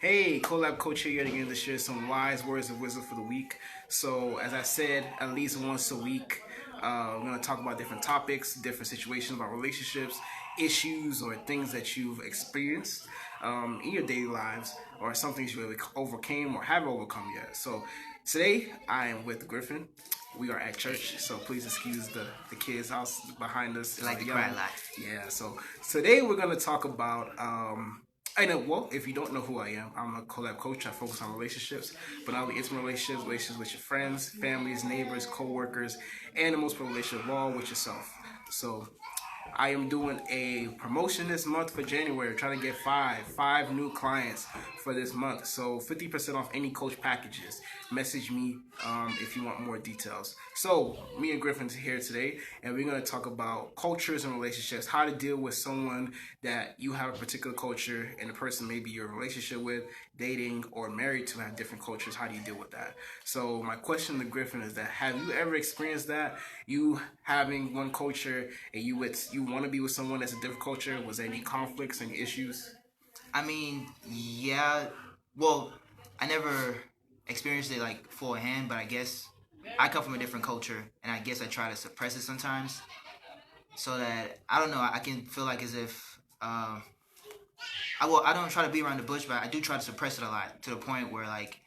Hey, Colabcoaching yet again to share some wise words of wisdom for the week. So, as I said, at least once a week, we're going to talk about different topics, different situations about relationships, issues, or things that you've experienced in your daily lives, or some things you really overcame or haven't overcome yet. So, today I am with Griffin. We are at church, so please excuse the kids' house behind us. Like to cry a lot. Yeah, so today we're going to talk about. I know. Well, if you don't know who I am, I'm a collab coach. I focus on relationships, but not only intimate relationships, relationships with your friends, families, neighbors, co-workers, and the most important relationship of all, with yourself. So I am doing a promotion this month for January, trying to get five new clients for this month. So 50% off any coach packages. Message me if you want more details. So me and Griffin's here today, and we're going to talk about cultures and relationships, how to deal with someone that you have a particular culture and the person maybe you're in a relationship with, dating, or married to have different cultures. How do you deal with that? So my question to Griffin is that have you ever experienced that? You having one culture and you want to be with someone that's a different culture? Was there any conflicts, any issues? I mean, yeah. Well, I never experienced it like full hand, but I guess I come from a different culture, and I guess I try to suppress it sometimes, so that I don't know. I can feel like as if I don't try to be around the bush, but I do try to suppress it a lot to the point where like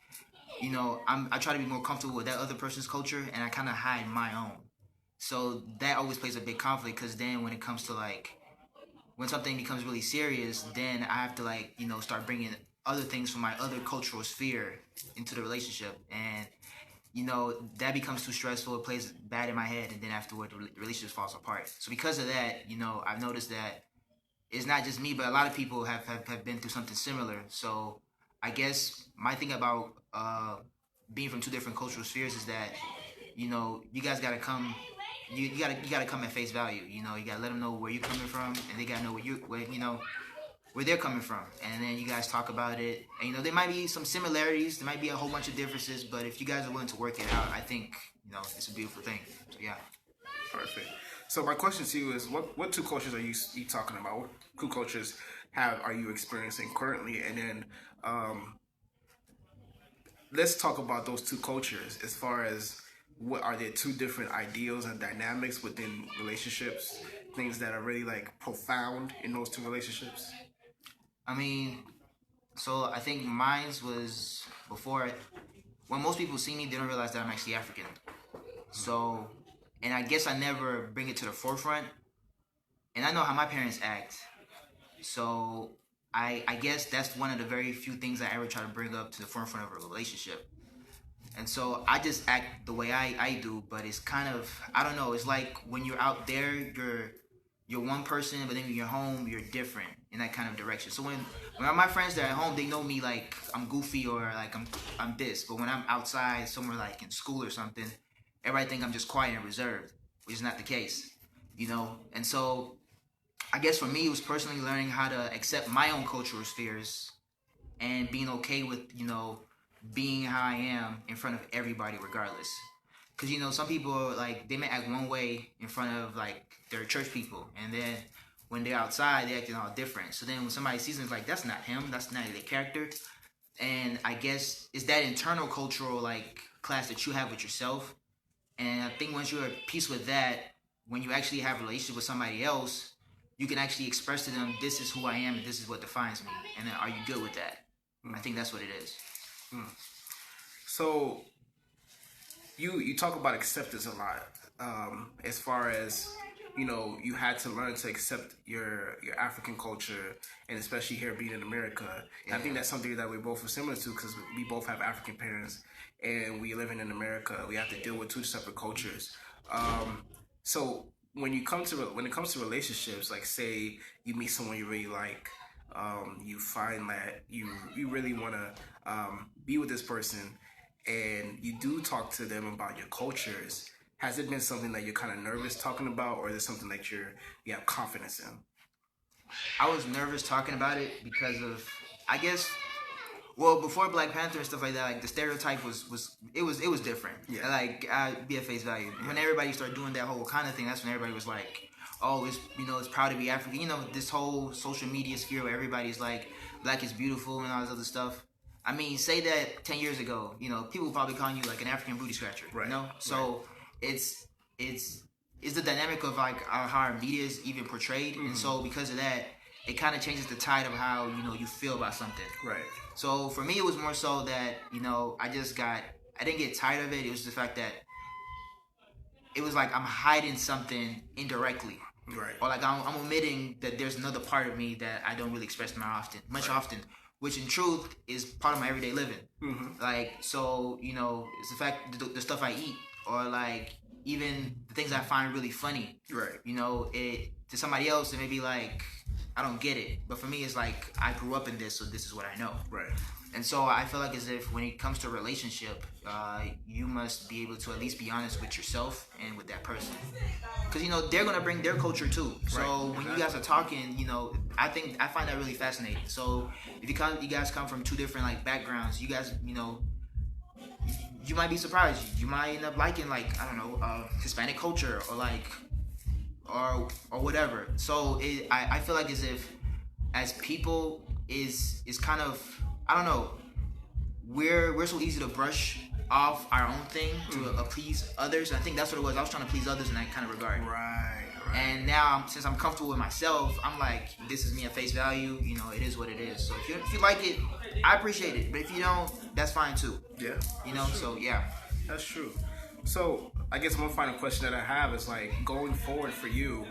I try to be more comfortable with that other person's culture, and I kind of hide my own. So that always plays a big conflict because then when it comes to like when something becomes really serious, then I have to start bringing other things from my other cultural sphere into the relationship, and that becomes too stressful. It plays bad in my head, and then afterward the relationship falls apart. So because of that, I've noticed that it's not just me, but a lot of people have been through something similar. So I guess my thing about being from two different cultural spheres is that you guys gotta come. You gotta come at face value. You gotta let them know where you're coming from, and they gotta know where they're coming from, and then you guys talk about it. And there might be some similarities, there might be a whole bunch of differences, but if you guys are willing to work it out, I think it's a beautiful thing. So yeah. Perfect. So my question to you is, what two cultures are you talking about? What two cultures are you experiencing currently? And then let's talk about those two cultures as far as what are there two different ideals and dynamics within relationships, things that are really like profound in those two relationships. I mean, so I think mine's was before. When most people see me, they don't realize that I'm actually African. So, and I guess I never bring it to the forefront. And I know how my parents act. So I guess that's one of the very few things I ever try to bring up to the forefront of a relationship. And so I just act the way I do, but it's kind of, I don't know, it's like when you're out there, you're one person, but then when you're home, you're different in that kind of direction. So when my friends that are at home, they know me like I'm goofy or like I'm this. But when I'm outside somewhere like in school or something, everybody think I'm just quiet and reserved, which is not the case, And so I guess for me, it was personally learning how to accept my own cultural spheres and being okay with, being how I am in front of everybody regardless. Because, some people, like, they may act one way in front of, like, their church people. And then when they're outside, they're acting all different. So then when somebody sees them, it's like, that's not him. That's not their character. And I guess it's that internal cultural, like, class that you have with yourself. And I think once you're at peace with that, when you actually have a relationship with somebody else, you can actually express to them, this is who I am and this is what defines me. And then are you good with that? I think that's what it is. So you talk about acceptance a lot, as far as you had to learn to accept your African culture, and especially here being in America. And I think that's something that we both are similar to because we both have African parents, and we living in America. We have to deal with two separate cultures. So when it comes to relationships, like say you meet someone you really like, you find that you really want to be with this person, and you do talk to them about your cultures. Has it been something that you're kind of nervous talking about, or is it something that you have confidence in? I was nervous talking about it because of, I guess, well, before Black Panther and stuff like that, like the stereotype was different. Yeah. Like, I'd be at face value. When everybody started doing that whole kind of thing, that's when everybody was like, oh, it's, it's proud to be African. This whole social media sphere where everybody's like, black is beautiful and all this other stuff. I mean, say that 10 years ago, people probably calling you like an African booty scratcher, Right. So it's the dynamic of like how our media is even portrayed, and so because of that, it kind of changes the tide of how you feel about something. Right. So for me, it was more so that I didn't get tired of it. It was the fact that it was like I'm hiding something indirectly. Right. Or like I'm omitting that there's another part of me that I don't really express much often, which in truth is part of my everyday living. Like, so, it's the fact, the stuff I eat, or like even the things I find really funny. Right. It to somebody else it may be like, I don't get it, but for me it's like I grew up in this, so this is what I know. Right. And so I feel like as if when it comes to a relationship, you must be able to at least be honest with yourself and with that person, because they're gonna bring their culture too. So Right. when you guys are talking, I find that really fascinating. So if you guys come from two different like backgrounds, you guys, you might be surprised. You might end up liking, like, I don't know, Hispanic culture, or like, or whatever. So I feel like as if as people is kind of, I don't know, we're so easy to brush off our own thing to please others. I think that's what it was. I was trying to please others in that kind of regard. Right. And now, since I'm comfortable with myself, I'm like, this is me at face value. It is what it is. So if you like it, I appreciate it. But if you don't, that's fine too. Yeah. So yeah. That's true. So I guess one final question that I have is, like, going forward for you,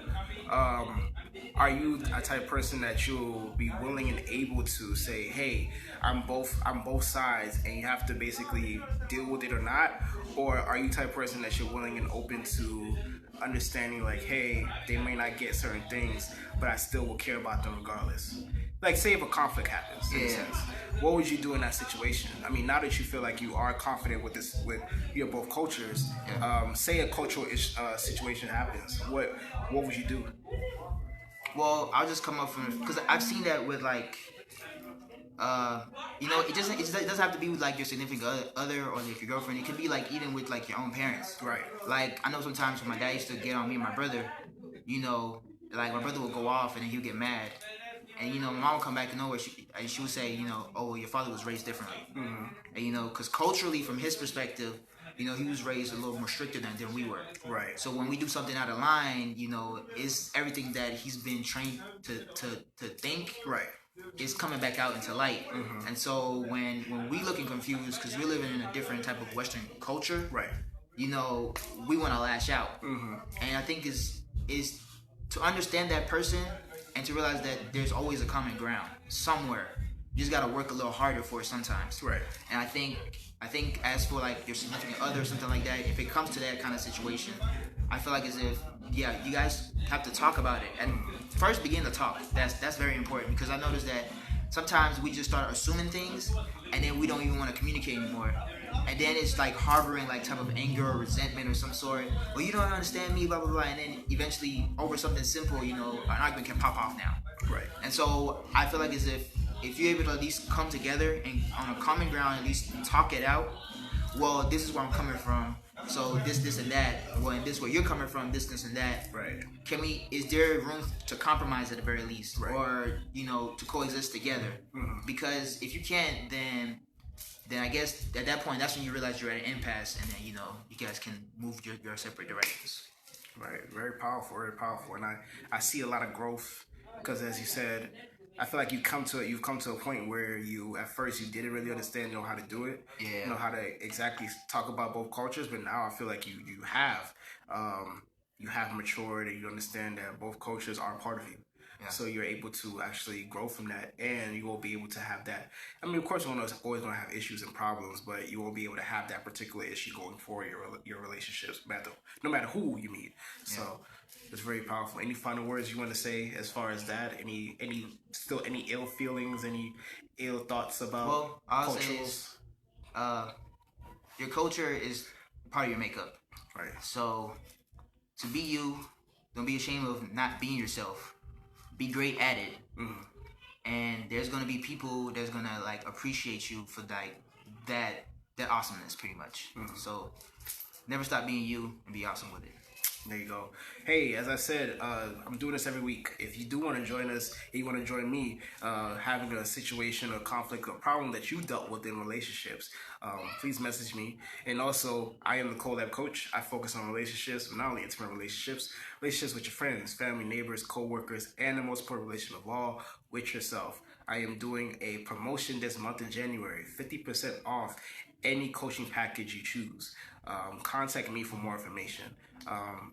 are you a type of person that you'll be willing and able to say, hey, I'm both sides, and you have to basically deal with it or not? Or are you the type of person that you're willing and open to understanding, like, hey, they may not get certain things, but I still will care about them regardless? Like, say if a conflict happens, in a sense, what would you do in that situation? I mean, now that you feel like you are confident with your both cultures, say a cultural situation happens, what would you do? Well, I'll just come up from, because I've seen that with like, it doesn't have to be with like your significant other or like your girlfriend. It can be like even with like your own parents. Right. Like, I know sometimes when my dad used to get on me and my brother, like my brother would go off and then he would get mad. And my mom would come back to nowhere. She would say, oh, well, your father was raised differently. And because culturally, from his perspective, he was raised a little more stricter than we were. Right. So when we do something out of line, it's everything that he's been trained to think. Right. Is coming back out into light. And so when we looking confused because we're living in a different type of Western culture, Right. we want to lash out. And I think is to understand that person and to realize that there's always a common ground somewhere. You just gotta work a little harder for it sometimes. Right. And I think as for like your significant other or something like that, if it comes to that kind of situation, I feel like as if, yeah, you guys have to talk about it and first begin to talk. That's very important, because I noticed that sometimes we just start assuming things and then we don't even want to communicate anymore. And then it's like harboring like type of anger or resentment or some sort. Well, you don't understand me, blah blah blah. And then eventually over something simple, an argument can pop off now. Right. And so I feel like as if you're able to at least come together and on a common ground, at least talk it out. Well, this is where I'm coming from. So this and that. Well, and this where you're coming from. This and that. Right. Is there room to compromise at the very least, right. or to coexist together? Because if you can't, then I guess at that point, that's when you realize you're at an impasse, and then you guys can move your separate directions. Right. Very powerful. Very powerful. And I see a lot of growth because, as you said, I feel like you've come to a point where at first you didn't really understand, how to do it, how to exactly talk about both cultures, but now I feel like you have matured and you understand that both cultures are a part of you. Yeah. So you're able to actually grow from that, and you will be able to have that. I mean, of course, you're always going to have issues and problems, but you will be able to have that particular issue going forward your relationships, no matter who you meet. Yeah. So it's very powerful. Any final words you want to say as far as that? Any ill feelings? Any ill thoughts about cultures? Your culture is part of your makeup. Right. So to be you, don't be ashamed of not being yourself. Be great at it. And there's gonna be people that's gonna like appreciate you for like that awesomeness, pretty much. So never stop being you and be awesome with it. There you go. Hey, as I said, I'm doing this every week. If you do want to join us, you want to join me, having a situation or conflict or problem that you dealt with in relationships, please message me. And also, I am the Colab coach. I focus on relationships, but not only intimate relationships, relationships with your friends, family, neighbors, co-workers, and the most important relationship of all, with yourself. I am doing a promotion this month in January, 50% off any coaching package you choose. Contact me for more information.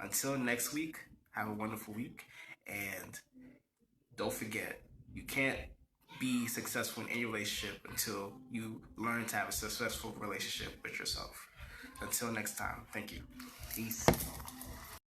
Until next week, have a wonderful week. And don't forget, you can't be successful in any relationship until you learn to have a successful relationship with yourself. Until next time, thank you. Peace.